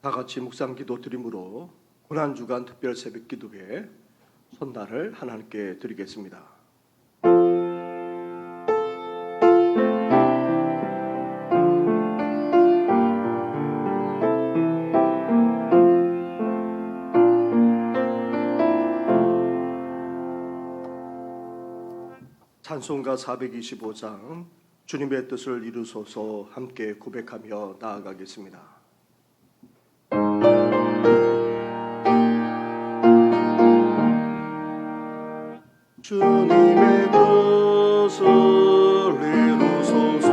다 같이 묵상 기도 드림으로 고난주간 특별 새벽 기도회 손날을 하나님께 드리겠습니다. 찬송가 425장 주님의 뜻을 이루소서 함께 고백하며 나아가겠습니다. 주님의 뜻을 이루소서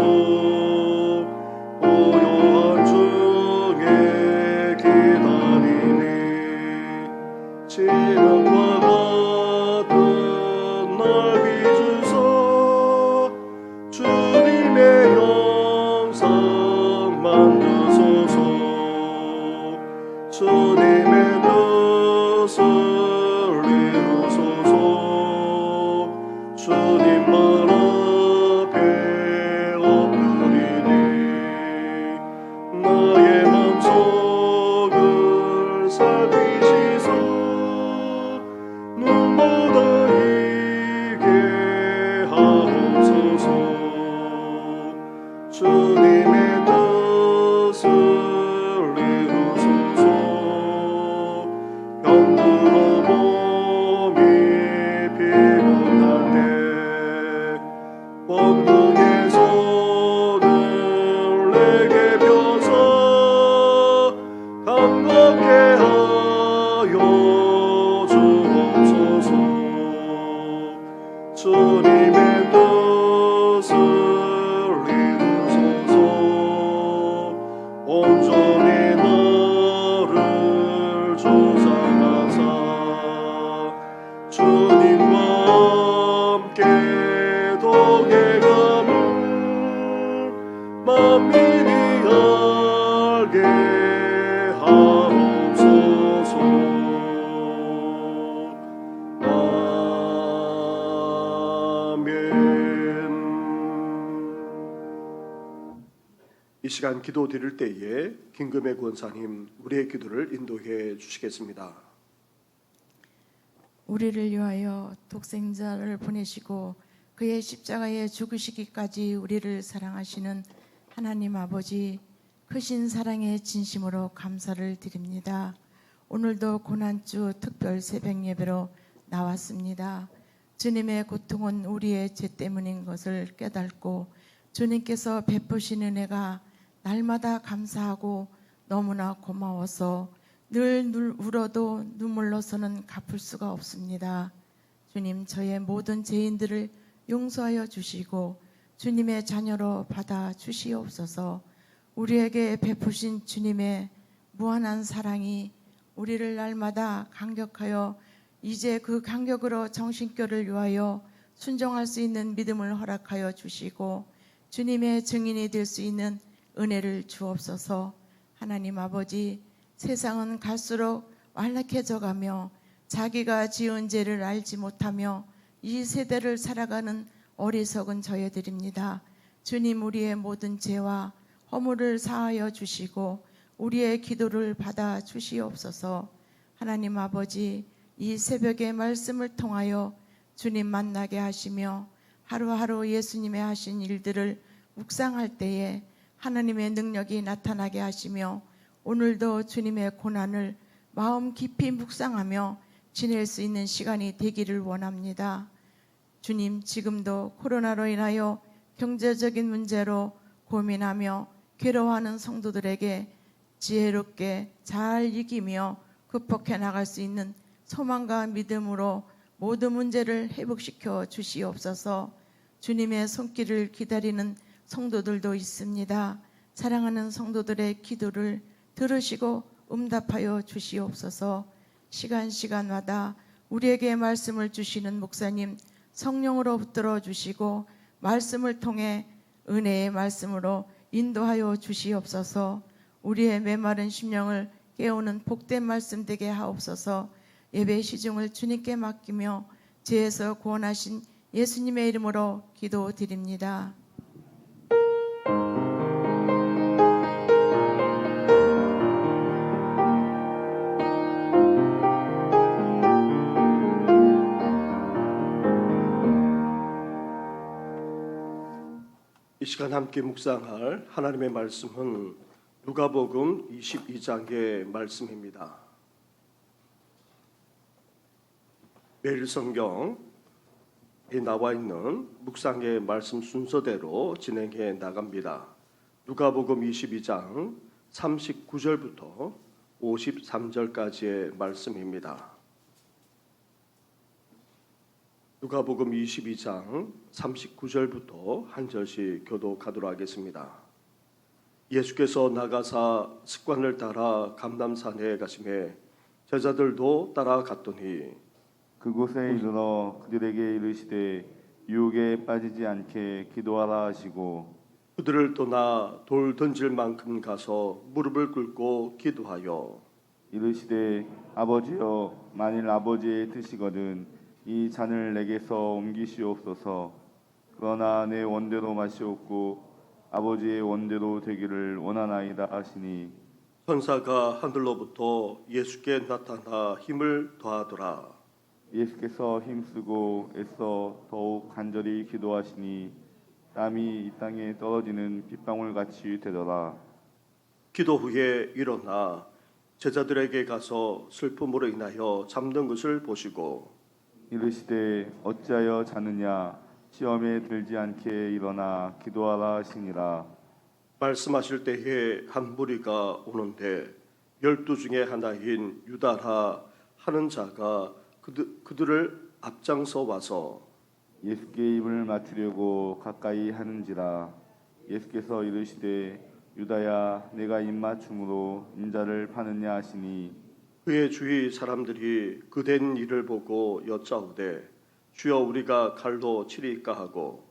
고요한 중에 기다리니 진흙과 같은 날 빚으소 주님의 형상 만드소서 주님의 뜻을 주님만 앞에 엎드리니 나의 맘속을 살피시소 눈보다 이게 하옵소서 주님의 뜻을 이루소서 병들어 몸이 피곤한데 권능의 손을 내게 펴서 감격케 하여 주옵소서 주님의 뜻을 이루소서 온전히 나를 주장하사 주님과 함께 동행함을 만민이 알게 하옵소서. 아멘. 이 시간 기도 드릴 때에 김금혜 권사님 우리의 기도를 인도해 주시겠습니다. 우리를 위하여 독생자를 보내시고 그의 십자가에 죽으시기까지 우리를 사랑하시는 하나님 아버지, 크신 사랑의 진심으로 감사를 드립니다. 오늘도 고난주 특별 새벽 예배로 나왔습니다. 주님의 고통은 우리의 죄 때문인 것을 깨닫고 주님께서 베푸신 은혜가 날마다 감사하고 너무나 고마워서 늘 울어도 눈물로서는 갚을 수가 없습니다. 주님, 저의 모든 죄인들을 용서하여 주시고 주님의 자녀로 받아 주시옵소서. 우리에게 베푸신 주님의 무한한 사랑이 우리를 날마다 감격하여 이제 그 감격으로 정신결을 위하여 순종할 수 있는 믿음을 허락하여 주시고 주님의 증인이 될 수 있는 은혜를 주옵소서. 하나님 아버지, 세상은 갈수록 완악해져 가며 자기가 지은 죄를 알지 못하며 이 세대를 살아가는 어리석은 저희들입니다. 주님, 우리의 모든 죄와 허물을 사하여 주시고 우리의 기도를 받아 주시옵소서. 하나님 아버지, 이 새벽의 말씀을 통하여 주님 만나게 하시며 하루하루 예수님의 하신 일들을 묵상할 때에 하나님의 능력이 나타나게 하시며 오늘도 주님의 고난을 마음 깊이 묵상하며 지낼 수 있는 시간이 되기를 원합니다. 주님, 지금도 코로나로 인하여 경제적인 문제로 고민하며 괴로워하는 성도들에게 지혜롭게 잘 이기며 극복해 나갈 수 있는 소망과 믿음으로 모든 문제를 회복시켜 주시옵소서. 주님의 손길을 기다리는 성도들도 있습니다. 사랑하는 성도들의 기도를 들으시고 응답하여 주시옵소서. 시간마다 우리에게 말씀을 주시는 목사님 성령으로 붙들어 주시고 말씀을 통해 은혜의 말씀으로 인도하여 주시옵소서. 우리의 메마른 심령을 깨우는 복된 말씀 되게 하옵소서. 예배 시중을 주님께 맡기며 죄에서 구원하신 예수님의 이름으로 기도드립니다. 시간 함께 묵상할 하나님의 말씀은 누가복음 22장의 말씀입니다. 매일 성경에 나와 있는 묵상의 말씀 순서대로 진행해 나갑니다. 누가복음 22장 39절부터 53절까지의 말씀입니다. 누가복음 22장 39절부터 한 절씩 교독하도록 하겠습니다. 예수께서 나가사 습관을 따라 감람산에 가시매 제자들도 따라갔더니 그곳에 이르러 그들에게 이르시되 유혹에 빠지지 않게 기도하라 하시고 그들을 떠나 돌 던질 만큼 가서 무릎을 꿇고 기도하여 이르시되 아버지여 만일 아버지의 뜻이거든 이 잔을 내게서 옮기시옵소서. 그러나 내 원대로 마시옵고 아버지의 원대로 되기를 원하나이다 하시니 천사가 하늘로부터 예수께 나타나 힘을 더하더라. 예수께서 힘쓰고 애써 더욱 간절히 기도하시니 땀이 이 땅에 떨어지는 빗방울 같이 되더라. 기도 후에 일어나 제자들에게 가서 슬픔으로 인하여 잠든 것을 보시고 이르시되 어찌하여 자느냐 시험에 들지 않게 일어나 기도하라 하시니라. 말씀하실 때에 한 무리가 오는데 12 중에 하나인 유다라 하는 자가 그들을 앞장서 와서 예수께 입을 맞추려고 가까이 하는지라. 예수께서 이르시되 유다야 내가 입 맞춤으로 인자를 파느냐 하시니 그의 주위 사람들이 그된 일을 보고 여짜오되 주여 우리가 칼로 치리까 하고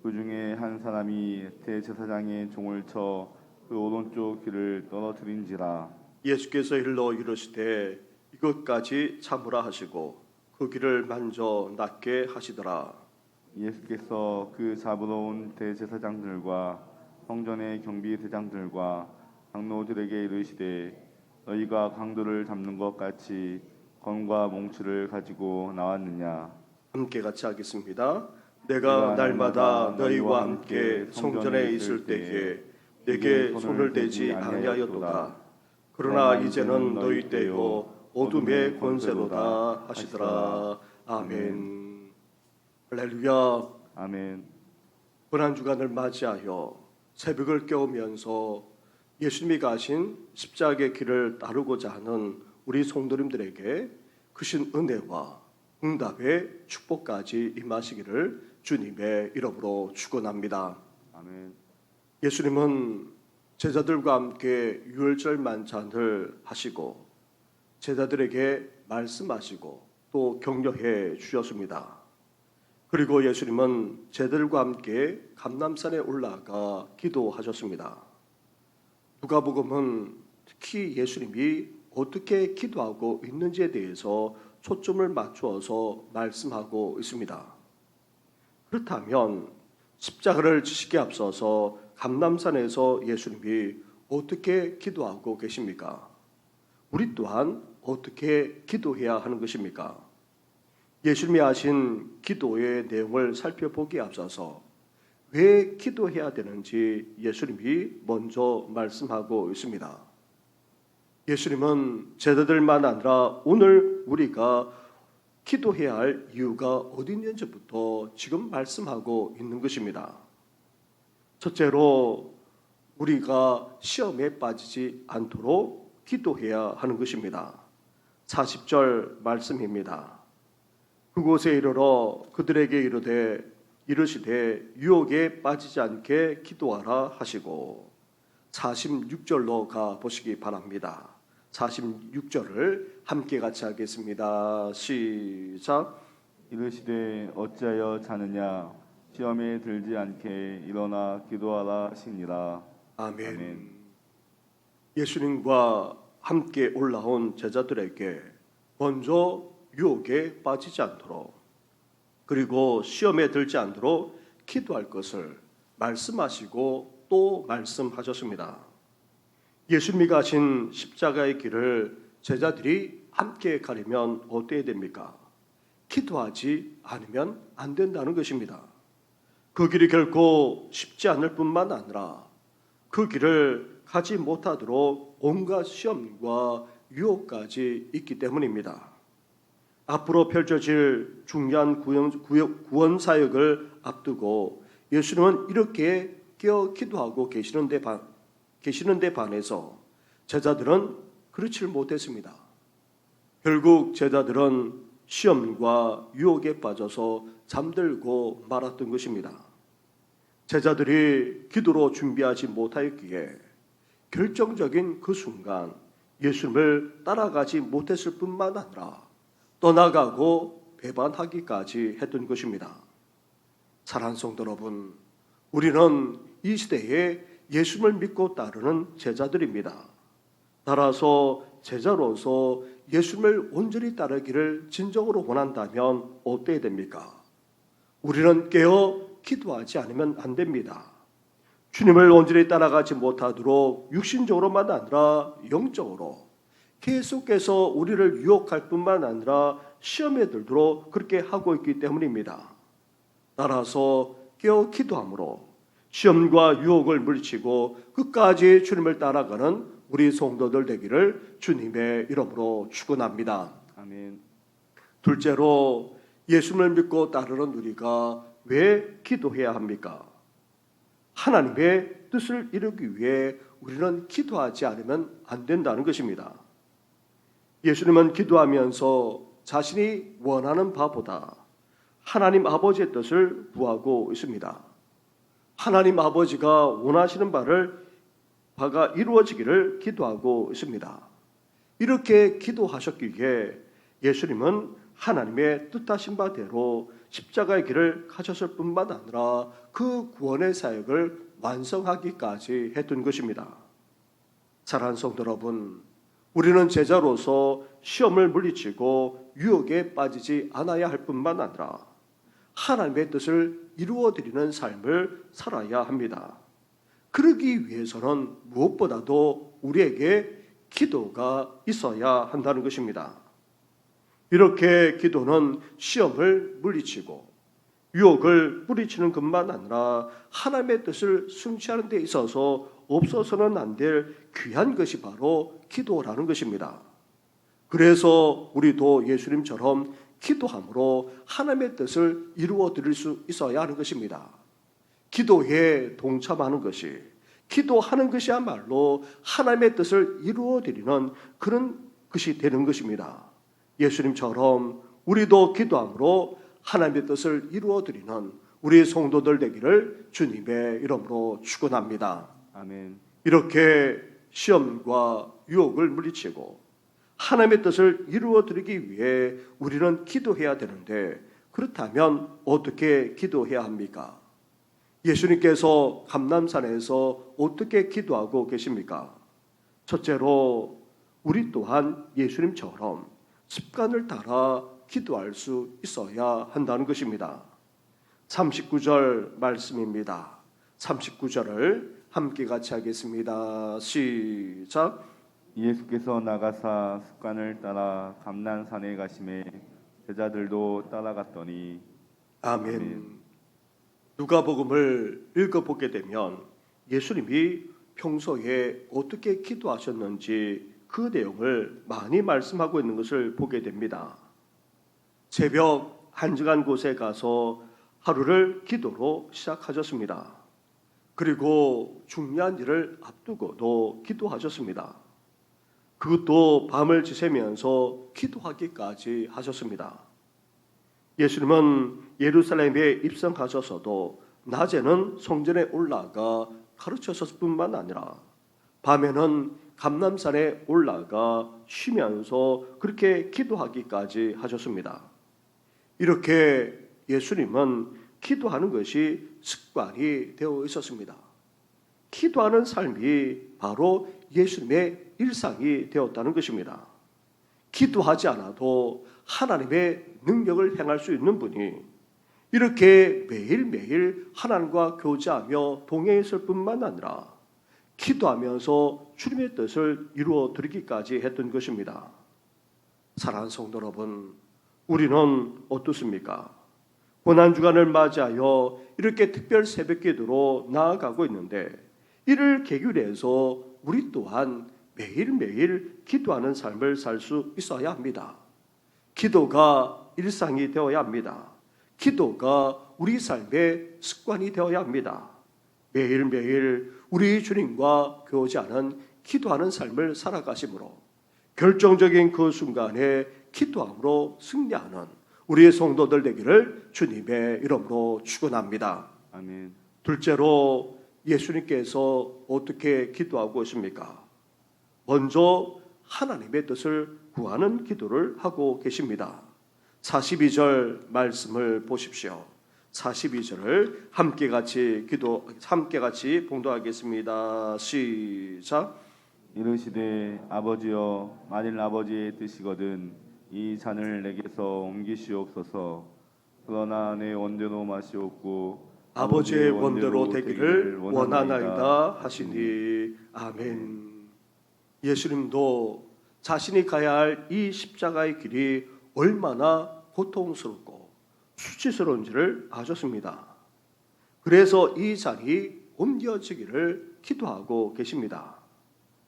그 중에 한 사람이 대제사장의 종을 쳐 그 오른쪽 귀를 떨어뜨린지라. 예수께서 일러 이르시되 이것까지 참으라 하시고 그 귀를 만져 낫게 하시더라. 예수께서 그 잡으러 온 대제사장들과 성전의 경비대장들과 장로들에게 이르시되 너희가 강도를 잡는 것 같이 검과 몽추를 가지고 나왔느냐. 함께 같이 하겠습니다. 내가 날마다 너희와 함께 성전에 있을 때에 내게 손을 대지 아니하였도다. 그러나 이제는 너희 때요 어둠의 권세로다 하시더라. 아멘. 할렐루야. 아멘. 고난주간을 맞이하여 새벽을 깨우면서 예수님이 가신 십자가의 길을 따르고자 하는 우리 성도님들에게 크신 은혜와 응답의 축복까지 임하시기를 주님의 이름으로 축원합니다. 아멘. 예수님은 제자들과 함께 유월절 만찬을 하시고 제자들에게 말씀하시고 또 격려해 주셨습니다. 그리고 예수님은 제자들과 함께 감람산에 올라가 기도하셨습니다. 누가복음은 특히 예수님이 어떻게 기도하고 있는지에 대해서 초점을 맞추어서 말씀하고 있습니다. 그렇다면 십자가를 지시기에 앞서서 감람산에서 예수님이 어떻게 기도하고 계십니까? 우리 또한 어떻게 기도해야 하는 것입니까? 예수님이 하신 기도의 내용을 살펴보기에 앞서서 왜 기도해야 되는지 예수님이 먼저 말씀하고 있습니다. 예수님은 제자들만 아니라 오늘 우리가 기도해야 할 이유가 어디 있는지부터 지금 말씀하고 있는 것입니다. 첫째로 우리가 시험에 빠지지 않도록 기도해야 하는 것입니다. 40절 말씀입니다. 그곳에 이르러 그들에게 이르시되 유혹에 빠지지 않게 기도하라 하시고 46절로 가 보시기 바랍니다. 46절을 함께 같이 하겠습니다. 시작. 이르시되 어찌하여 자느냐 시험에 들지 않게 일어나 기도하라 하시니라. 아멘. 아멘. 예수님과 함께 올라온 제자들에게 먼저 유혹에 빠지지 않도록 그리고 시험에 들지 않도록 기도할 것을 말씀하시고 또 말씀하셨습니다. 예수님이 가신 십자가의 길을 제자들이 함께 가려면 어때야 됩니까? 기도하지 않으면 안 된다는 것입니다. 그 길이 결코 쉽지 않을 뿐만 아니라 그 길을 가지 못하도록 온갖 시험과 유혹까지 있기 때문입니다. 앞으로 펼쳐질 중요한 구원 사역을 앞두고 예수님은 이렇게 깨어 기도하고 계시는데 반해서 제자들은 그렇지 못했습니다. 결국 제자들은 시험과 유혹에 빠져서 잠들고 말았던 것입니다. 제자들이 기도로 준비하지 못하였기에 결정적인 그 순간 예수님을 따라가지 못했을 뿐만 아니라 떠나가고 배반하기까지 했던 것입니다. 사랑하는 성도 여러분, 우리는 이 시대에 예수님을 믿고 따르는 제자들입니다. 따라서 제자로서 예수님을 온전히 따르기를 진정으로 원한다면 어때야 됩니까? 우리는 깨어 기도하지 않으면 안 됩니다. 주님을 온전히 따라가지 못하도록 육신적으로만 아니라 영적으로 계속해서 우리를 유혹할 뿐만 아니라 시험에 들도록 그렇게 하고 있기 때문입니다. 따라서 깨어 기도함으로 시험과 유혹을 물리치고 끝까지 주님을 따라가는 우리 성도들 되기를 주님의 이름으로 축원합니다. 아멘. 둘째로 예수님을 믿고 따르는 우리가 왜 기도해야 합니까? 하나님의 뜻을 이루기 위해 우리는 기도하지 않으면 안 된다는 것입니다. 예수님은 기도하면서 자신이 원하는 바보다 하나님 아버지의 뜻을 구하고 있습니다. 하나님 아버지가 원하시는 바가 이루어지기를 기도하고 있습니다. 이렇게 기도하셨기에 예수님은 하나님의 뜻하신 바대로 십자가의 길을 가셨을 뿐만 아니라 그 구원의 사역을 완성하기까지 했던 것입니다. 사랑하는 성도 여러분, 우리는 제자로서 시험을 물리치고 유혹에 빠지지 않아야 할 뿐만 아니라 하나님의 뜻을 이루어드리는 삶을 살아야 합니다. 그러기 위해서는 무엇보다도 우리에게 기도가 있어야 한다는 것입니다. 이렇게 기도는 시험을 물리치고 유혹을 물리치는 것만 아니라 하나님의 뜻을 성취하는 데 있어서 없어서는 안 될 귀한 것이 바로 기도라는 것입니다. 그래서 우리도 예수님처럼 기도함으로 하나님의 뜻을 이루어 드릴 수 있어야 하는 것입니다. 기도에 동참하는 것이, 기도하는 것이야말로 하나님의 뜻을 이루어 드리는 그런 것이 되는 것입니다. 예수님처럼 우리도 기도함으로 하나님의 뜻을 이루어 드리는 우리 성도들 되기를 주님의 이름으로 축원합니다. 아멘. 이렇게 시험과 유혹을 물리치고 하나님의 뜻을 이루어 드리기 위해 우리는 기도해야 되는데, 그렇다면 어떻게 기도해야 합니까? 예수님께서 감람산에서 어떻게 기도하고 계십니까? 첫째로 우리 또한 예수님처럼 습관을 따라 기도할 수 있어야 한다는 것입니다. 39절 말씀입니다. 39절을 함께 같이 하겠습니다. 시작. 예수께서 나가사 습관을 따라 감난산에 가심에 제자들도 따라갔더니. 아멘. 아멘. 누가복음을 읽어보게 되면 예수님이 평소에 어떻게 기도하셨는지 그 내용을 많이 말씀하고 있는 것을 보게 됩니다. 새벽 한적한 곳에 가서 하루를 기도로 시작하셨습니다. 그리고 중요한 일을 앞두고도 기도하셨습니다. 그것도 밤을 지새면서 기도하기까지 하셨습니다. 예수님은 예루살렘에 입성하셔서도 낮에는 성전에 올라가 가르쳤을 뿐만 아니라 밤에는 감람산에 올라가 쉬면서 그렇게 기도하기까지 하셨습니다. 이렇게 예수님은 기도하는 것이 습관이 되어 있었습니다. 기도하는 삶이 바로 예수님의 일상이 되었다는 것입니다. 기도하지 않아도 하나님의 능력을 행할 수 있는 분이 이렇게 매일매일 하나님과 교제하며 동행했을 뿐만 아니라 기도하면서 주님의 뜻을 이루어 드리기까지 했던 것입니다. 사랑하는 성도 여러분, 우리는 어떻습니까? 고난주간을 맞이하여 이렇게 특별 새벽기도로 나아가고 있는데 이를 계기로 해서 우리 또한 매일매일 기도하는 삶을 살 수 있어야 합니다. 기도가 일상이 되어야 합니다. 기도가 우리 삶의 습관이 되어야 합니다. 매일매일 우리 주님과 교제하는 기도하는 삶을 살아가심으로 결정적인 그 순간에 기도함으로 승리하는 우리의 성도들 되기를 주님의 이름으로 축원합니다. 아멘. 둘째로 예수님께서 어떻게 기도하고 있습니까? 먼저 하나님의 뜻을 구하는 기도를 하고 계십니다. 42절 말씀을 보십시오. 42절을 함께 같이 봉독하겠습니다. 시작. 이르시되 아버지여 만일 아버지의 뜻이거든 이 잔을 내게서 옮기시옵소서. 그러나 내 원대로 마시옵고 아버지의 원대로 되기를 원하나이다 하시니 아멘. 예수님도 자신이 가야 할 이 십자가의 길이 얼마나 고통스럽고 수치스러운지를 아셨습니다. 그래서 이 잔이 옮겨지기를 기도하고 계십니다.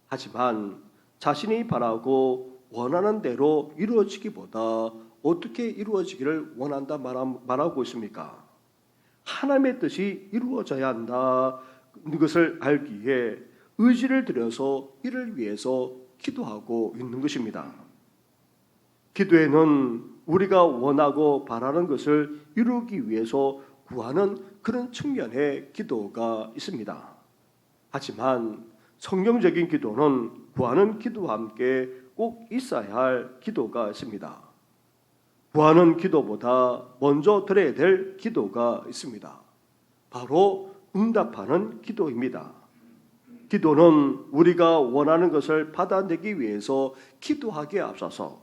하지만 자신이 바라고 원하는 대로 이루어지기보다 어떻게 이루어지기를 원한다 말하고 있습니까? 하나님의 뜻이 이루어져야 한다는 것을 알기에 의지를 들여서 이를 위해서 기도하고 있는 것입니다. 기도에는 우리가 원하고 바라는 것을 이루기 위해서 구하는 그런 측면의 기도가 있습니다. 하지만 성경적인 기도는 구하는 기도와 함께 꼭 있어야 할 기도가 있습니다. 구하는 기도보다 먼저 드려야 될 기도가 있습니다. 바로 응답하는 기도입니다. 기도는 우리가 원하는 것을 받아내기 위해서 기도하기에 앞서서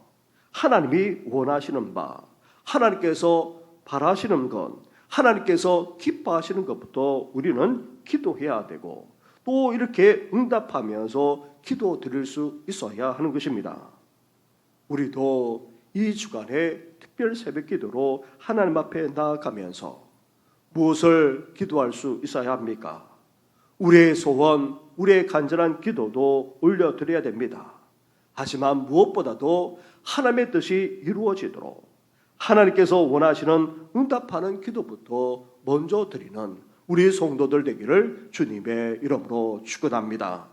하나님이 원하시는 바, 하나님께서 바라시는 것, 하나님께서 기뻐하시는 것부터 우리는 기도해야 되고 또 이렇게 응답하면서 기도 드릴 수 있어야 하는 것입니다. 우리도 이 주간에 특별 새벽 기도로 하나님 앞에 나아가면서 무엇을 기도할 수 있어야 합니까? 우리의 소원, 우리의 간절한 기도도 올려드려야 됩니다. 하지만 무엇보다도 하나님의 뜻이 이루어지도록 하나님께서 원하시는 응답하는 기도부터 먼저 드리는 우리 성도들 되기를 주님의 이름으로 축원합니다.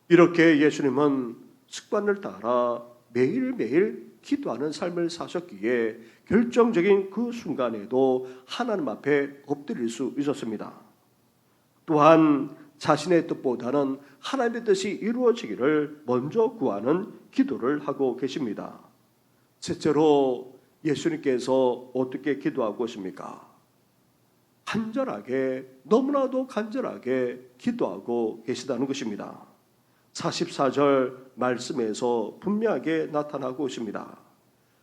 이렇게 예수님은 습관을 따라 매일매일 기도하는 삶을 사셨기에 결정적인 그 순간에도 하나님 앞에 엎드릴 수 있었습니다. 또한 자신의 뜻보다는 하나님의 뜻이 이루어지기를 먼저 구하는 기도를 하고 계십니다. 셋째로 예수님께서 어떻게 기도하고 있습니까? 간절하게, 너무나도 간절하게 기도하고 계시다는 것입니다. 44절 말씀에서 분명하게 나타나고 있습니다.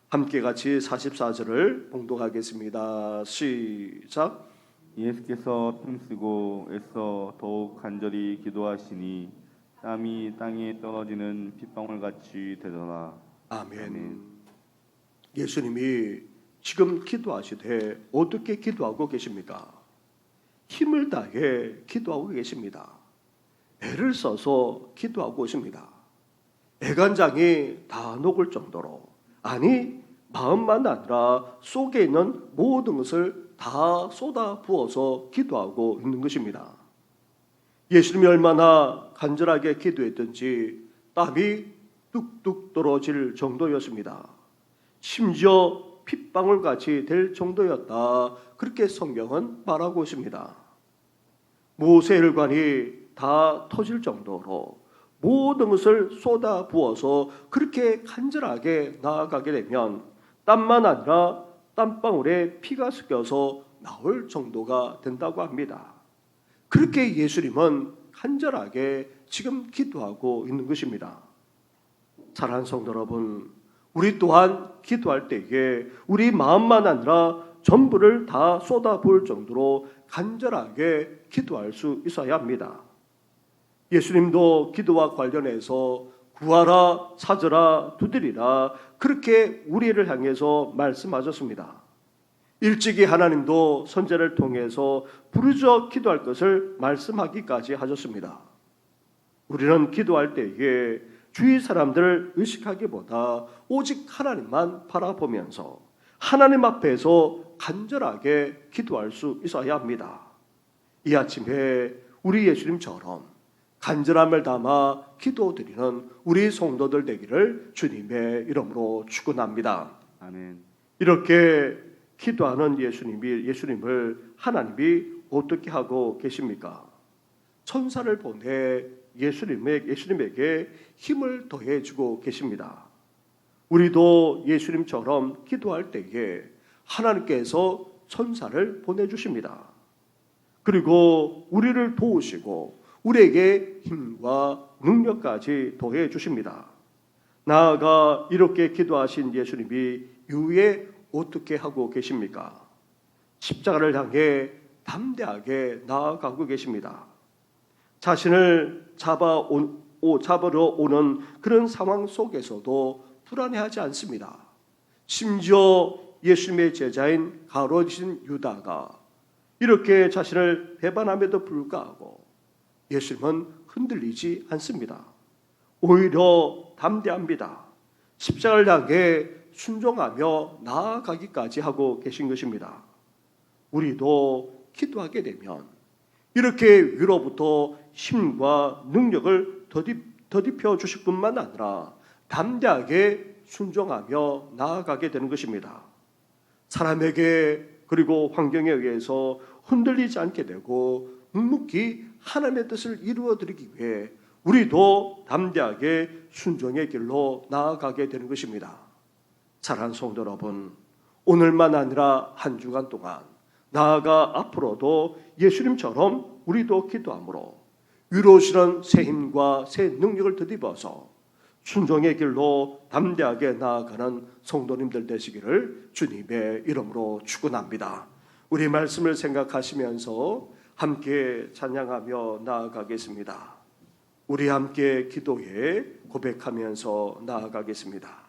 함께 같이 44절을 봉독하겠습니다. 시작. 예수께서 힘쓰고 애써 더욱 간절히 기도하시니 땀이 땅에 떨어지는 핏방울같이 되더라. 아멘. 예수님이 지금 기도하시되 어떻게 기도하고 계십니까? 힘을 다해 기도하고 계십니다. 애를 써서 기도하고 있습니다. 애간장이 다 녹을 정도로, 아니 마음만 아니라 속에 있는 모든 것을 다 쏟아 부어서 기도하고 있는 것입니다. 예수님이 얼마나 간절하게 기도했던지 땀이 뚝뚝 떨어질 정도였습니다. 심지어 핏방울같이 될 정도였다. 그렇게 성경은 말하고 있습니다. 모세 혈관이 다 터질 정도로 모든 것을 쏟아 부어서 그렇게 간절하게 나아가게 되면 땀만 아니라 땀방울에 피가 섞여서 나올 정도가 된다고 합니다. 그렇게 예수님은 간절하게 지금 기도하고 있는 것입니다. 사랑하는 성도 여러분, 우리 또한 기도할 때에 우리 마음만 아니라 전부를 다 쏟아부을 정도로 간절하게 기도할 수 있어야 합니다. 예수님도 기도와 관련해서 구하라, 찾으라, 두드리라 그렇게 우리를 향해서 말씀하셨습니다. 일찍이 하나님도 선지자를 통해서 부르짖어 기도할 것을 말씀하기까지 하셨습니다. 우리는 기도할 때에 주위 사람들을 의식하기보다 오직 하나님만 바라보면서 하나님 앞에서 간절하게 기도할 수 있어야 합니다. 이 아침에 우리 예수님처럼 간절함을 담아 기도드리는 우리 성도들 되기를 주님의 이름으로 축원합니다. 아멘. 이렇게 기도하는 예수님을 하나님이 어떻게 하고 계십니까? 천사를 보내 예수님에게 힘을 더해주고 계십니다. 우리도 예수님처럼 기도할 때에 하나님께서 천사를 보내주십니다. 그리고 우리를 도우시고 우리에게 힘과 능력까지 더해주십니다. 나아가 이렇게 기도하신 예수님이 이후에 어떻게 하고 계십니까? 십자가를 향해 담대하게 나아가고 계십니다. 자신을 잡으러 오는 그런 상황 속에서도 불안해하지 않습니다. 심지어 예수님의 제자인 가룟신 유다가 이렇게 자신을 배반함에도 불구하고 예수님은 흔들리지 않습니다. 오히려 담대합니다. 십자가를 향해 순종하며 나아가기까지 하고 계신 것입니다. 우리도 기도하게 되면 이렇게 위로부터 힘과 능력을 더딥혀 주실 뿐만 아니라 담대하게 순종하며 나아가게 되는 것입니다. 사람에게 그리고 환경에 의해서 흔들리지 않게 되고 묵묵히 하나님의 뜻을 이루어드리기 위해 우리도 담대하게 순종의 길로 나아가게 되는 것입니다. 사랑하는 성도 여러분, 오늘만 아니라 한 주간 동안 나아가 앞으로도 예수님처럼 우리도 기도함으로 위로시는 새 힘과 새 능력을 더입어서 순종의 길로 담대하게 나아가는 성도님들 되시기를 주님의 이름으로 축원합니다. 우리 말씀을 생각하시면서 함께 찬양하며 나아가겠습니다. 우리 함께 기도해 고백하면서 나아가겠습니다.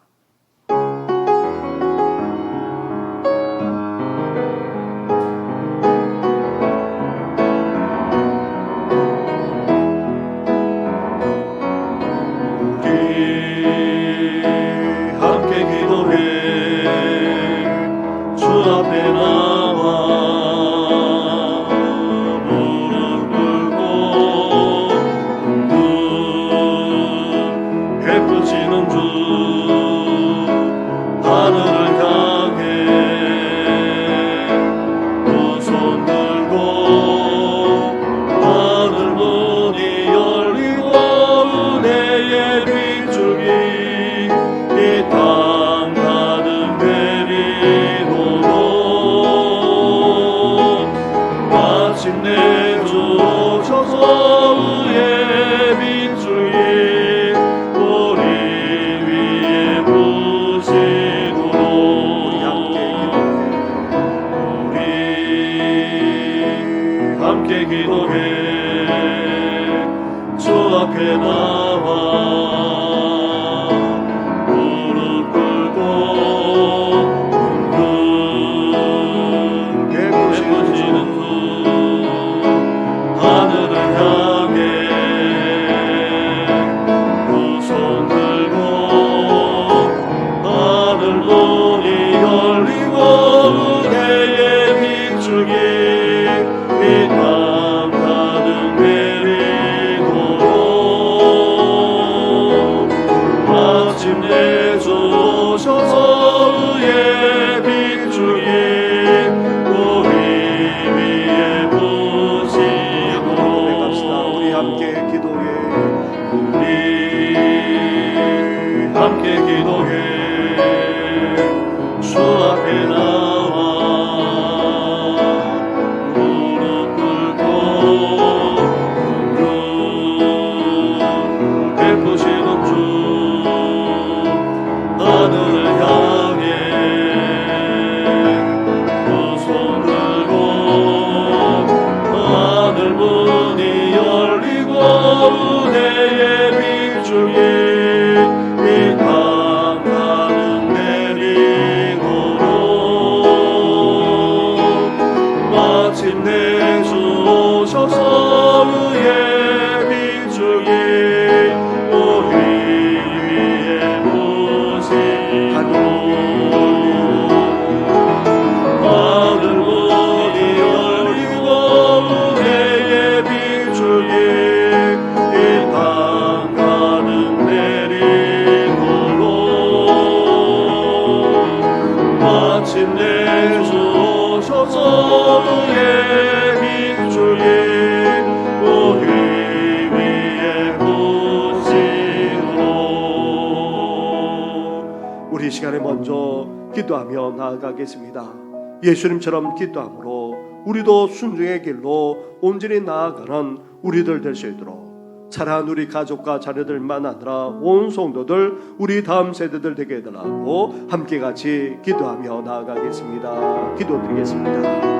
우리 이 시간에 먼저 기도하며 나아가겠습니다. 예수님처럼 기도함으로 우리도 순종의 길로 온전히 나아가는 우리들 될 수 있도록 사랑하는 우리 가족과 자녀들만 아니라 온 성도들, 우리 다음 세대들 되게 해달라고 함께 같이 기도하며 나아가겠습니다. 기도드리겠습니다.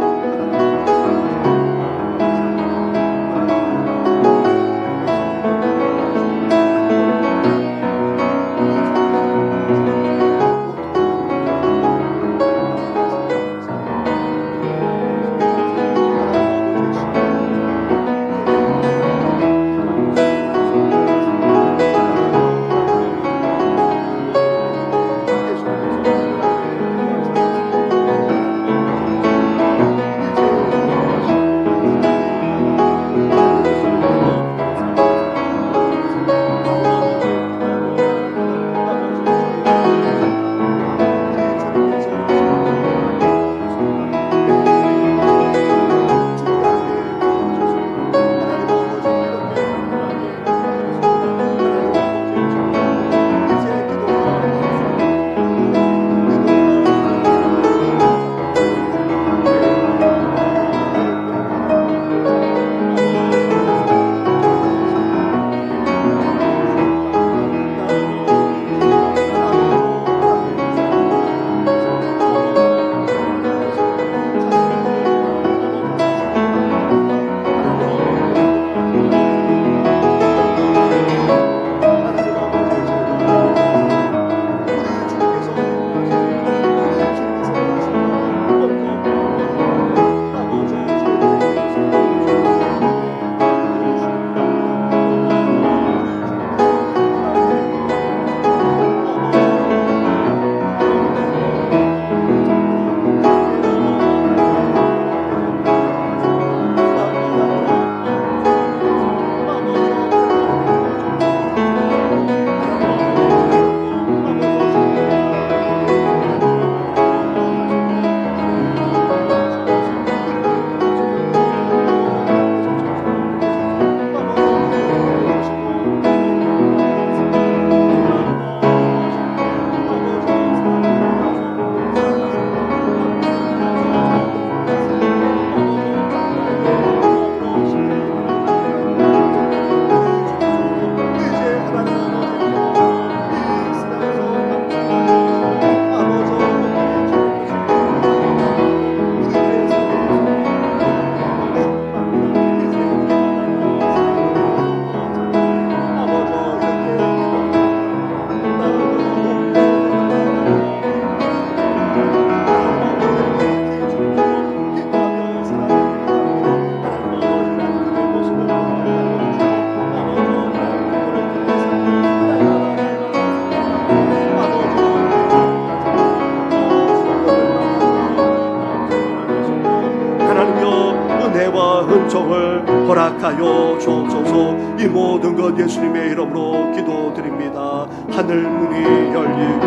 은총을 허락하여 주옵소서. 이 모든 것 예수님의 이름으로 기도드립니다. 하늘 문이 열리고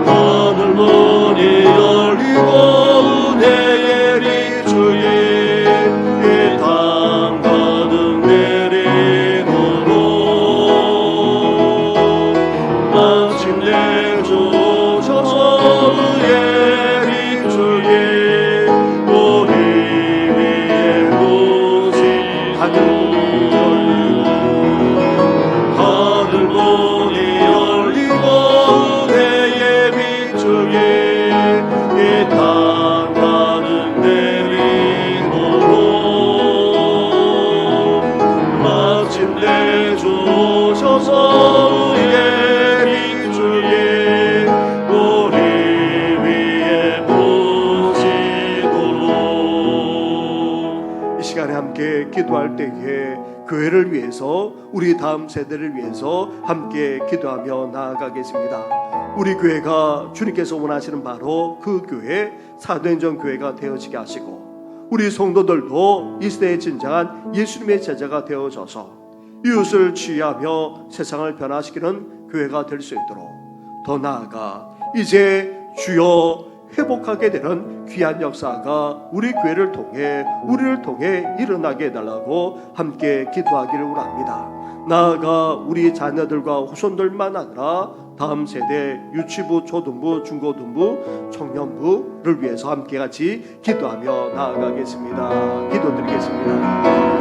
하늘 문이 열리고 은혜의 리주의 땅 가득 내리도록 마침내 주셔서 은혜의 리주의 우리 위에 부신 하늘 문이 열리고 은혜의 빛중에 이 땅 가득 내리도록 마침내 주셔서 의의 빛중에 우리 위에 부시도록. 이 시간에 함께 기도할 때에 교회를 위해서, 우리 다음 세대를 위해서 함께 기도하며 나아가겠습니다. 우리 교회가 주님께서 원하시는 바로 그 교회, 사도행전 교회가 되어지게 하시고, 우리 성도들도 이 시대의 진정한 예수님의 제자가 되어져서 이웃을 치유하며 세상을 변화시키는 교회가 될 수 있도록, 더 나아가 이제 주여 회복하게 되는 귀한 역사가 우리 교회를 통해, 우리를 통해 일어나게 해달라고 함께 기도하기를 원합니다. 나아가 우리 자녀들과 후손들만 아니라 다음 세대 유치부, 초등부, 중고등부, 청년부를 위해서 함께 같이 기도하며 나아가겠습니다. 기도드리겠습니다.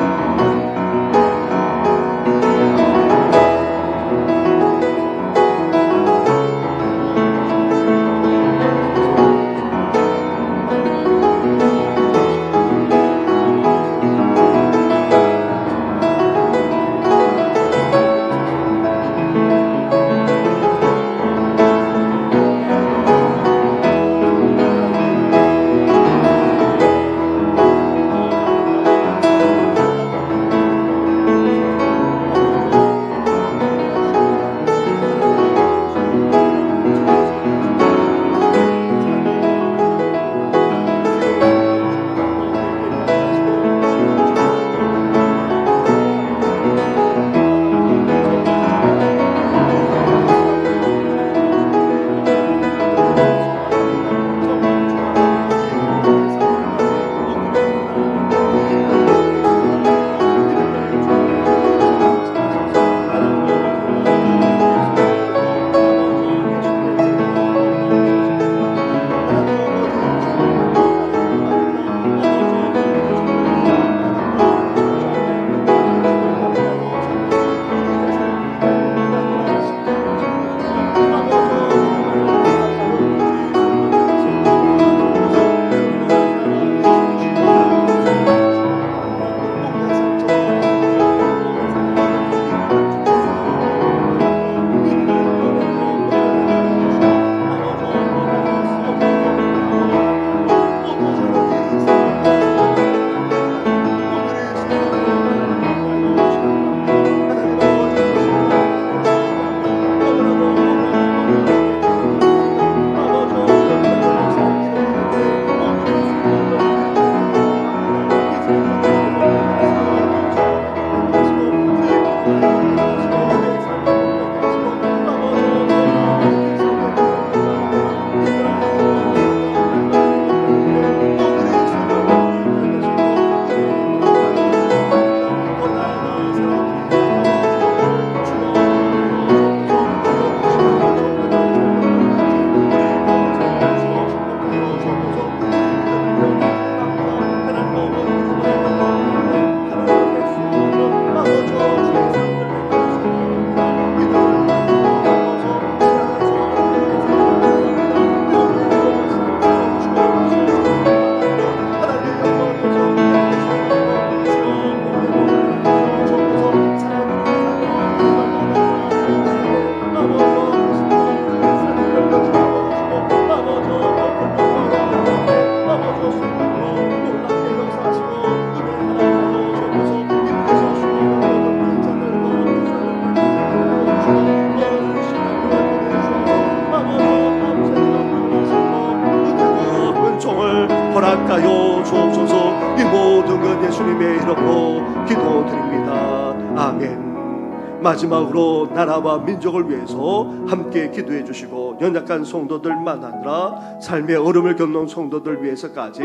허락하여 주옵소서. 이 모든 것 예수님의 이름으로 기도드립니다. 아멘. 마지막으로 나라와 민족을 위해서 함께 기도해 주시고 연약한 성도들만 아니라 삶의 얼음을 겪는 성도들 위해서까지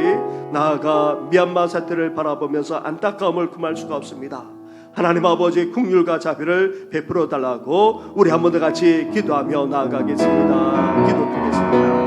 나아가 미얀마 사태를 바라보면서 안타까움을 금할 수가 없습니다. 하나님 아버지 긍휼과 자비를 베풀어 달라고 우리 한 번 더 같이 기도하며 나아가겠습니다. 기도드리겠습니다.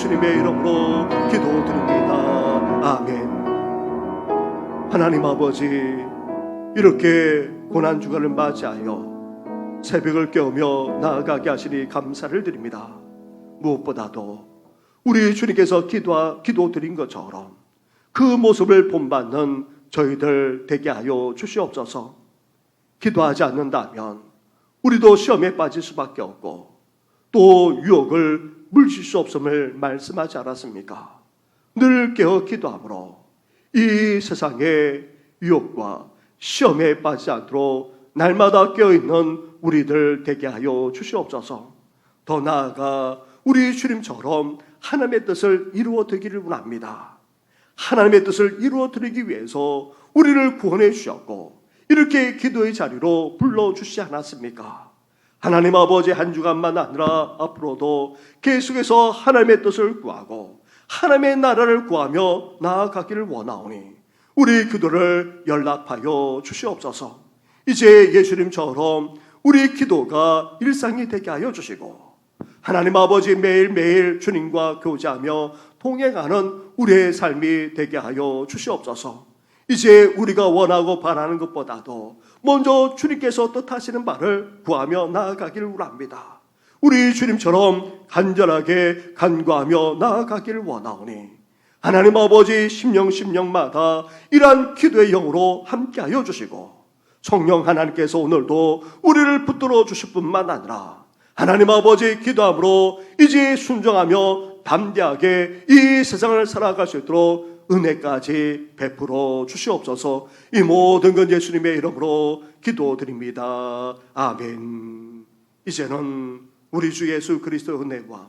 예수님의 이름으로 기도드립니다. 아멘. 하나님 아버지, 이렇게 고난주간을 맞이하여 새벽을 깨우며 나아가게 하시니 감사를 드립니다. 무엇보다도 우리 주님께서 기도드린 것처럼 그 모습을 본받는 저희들 되게 하여 주시옵소서. 기도하지 않는다면 우리도 시험에 빠질 수밖에 없고 또 유혹을 물질 수 없음을 말씀하지 않았습니까? 늘 깨어 기도함으로 이 세상의 유혹과 시험에 빠지지 않도록 날마다 깨어있는 우리들 되게 하여 주시옵소서. 더 나아가 우리 주님처럼 하나님의 뜻을 이루어 드리기를 원합니다. 하나님의 뜻을 이루어 드리기 위해서 우리를 구원해 주셨고 이렇게 기도의 자리로 불러주시지 않았습니까? 하나님 아버지, 한 주간만 아니라 앞으로도 계속해서 하나님의 뜻을 구하고 하나님의 나라를 구하며 나아가기를 원하오니 우리 기도를 연락하여 주시옵소서. 이제 예수님처럼 우리 기도가 일상이 되게 하여 주시고 하나님 아버지, 매일매일 주님과 교제하며 동행하는 우리의 삶이 되게 하여 주시옵소서. 이제 우리가 원하고 바라는 것보다도 먼저 주님께서 뜻하시는 바를 구하며 나아가기를 원합니다. 우리 주님처럼 간절하게 간구하며 나아가기를 원하오니 하나님 아버지, 심령마다 이러한 기도의 영으로 함께하여 주시고 성령 하나님께서 오늘도 우리를 붙들어 주실 뿐만 아니라 하나님 아버지, 기도함으로 이제 순종하며 담대하게 이 세상을 살아갈 수 있도록 은혜까지 베풀어 주시옵소서. 이 모든 건 예수님의 이름으로 기도드립니다. 아멘. 이제는 우리 주 예수 그리스도의 은혜와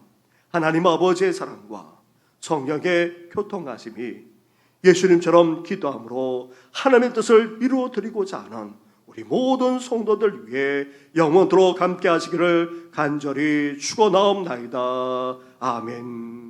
하나님 아버지의 사랑과 성령의 교통하심이 예수님처럼 기도함으로 하나님의 뜻을 이루어 드리고자 하는 우리 모든 성도들 위해 영원토록 함께 하시기를 간절히 축원하옵나이다. 아멘.